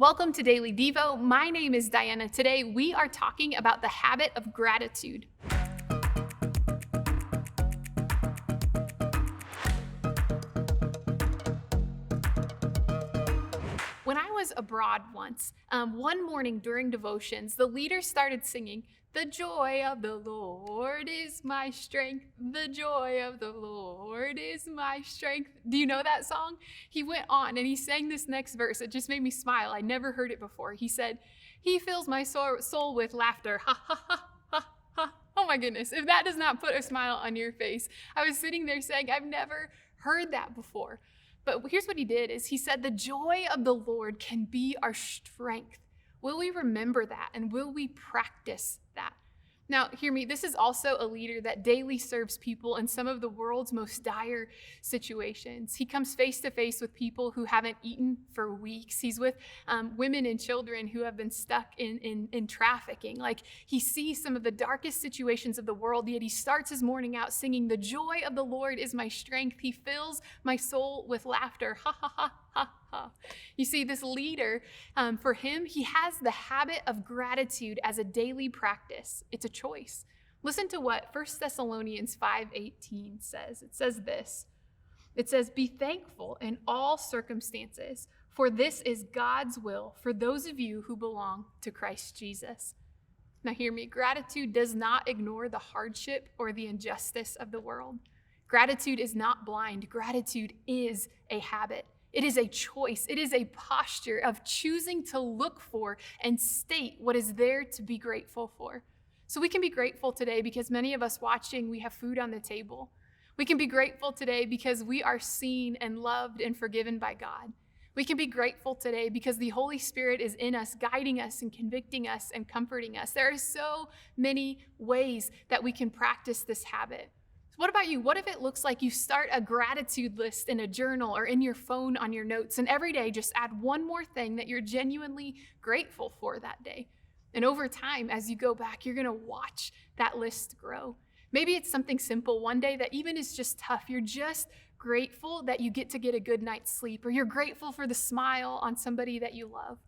Welcome to Daily Devo. My name is Diana. Today we are talking about the habit of gratitude. When I was abroad once, one morning during devotions, the leader started singing, "The joy of the Lord is my strength. The joy of the Lord is my strength." Do you know that song? He went on and he sang this next verse. It just made me smile. I never heard it before. He said, "He fills my soul with laughter." Ha ha ha ha ha. Oh my goodness, if that does not put a smile on your face. I was sitting there saying, I've never heard that before. But here's what he did is he said, the joy of the Lord can be our strength. Will we remember that and will we practice that? Now, hear me, this is also a leader that daily serves people in some of the world's most dire situations. He comes face to face with people who haven't eaten for weeks. He's with women and children who have been stuck in trafficking. Like, he sees some of the darkest situations of the world, yet he starts his morning out singing, "The joy of the Lord is my strength. He fills my soul with laughter." Ha ha ha ha. You see, this leader, for him, he has the habit of gratitude as a daily practice. It's a choice. Listen to what 1 Thessalonians 5:18 says. It says this. It says, "Be thankful in all circumstances, for this is God's will for those of you who belong to Christ Jesus." Now hear me, gratitude does not ignore the hardship or the injustice of the world. Gratitude is not blind. Gratitude is a habit. It is a choice. It is a posture of choosing to look for and state what is there to be grateful for. So we can be grateful today because many of us watching, we have food on the table. We can be grateful today because we are seen and loved and forgiven by God. We can be grateful today because the Holy Spirit is in us, guiding us and convicting us and comforting us. There are so many ways that we can practice this habit. What about you? What if it looks like you start a gratitude list in a journal or in your phone on your notes, and every day just add one more thing that you're genuinely grateful for that day? And over time, as you go back, you're going to watch that list grow. Maybe it's something simple one day that even is just tough. You're just grateful that you get to get a good night's sleep, or you're grateful for the smile on somebody that you love.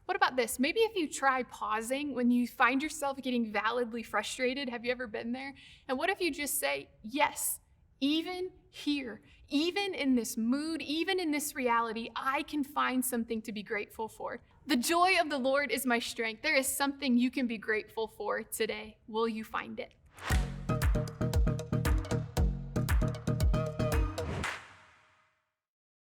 What about this? Maybe if you try pausing when you find yourself getting validly frustrated, have you ever been there? And what if you just say, yes, even here, even in this mood, even in this reality, I can find something to be grateful for. The joy of the Lord is my strength. There is something you can be grateful for today. Will you find it?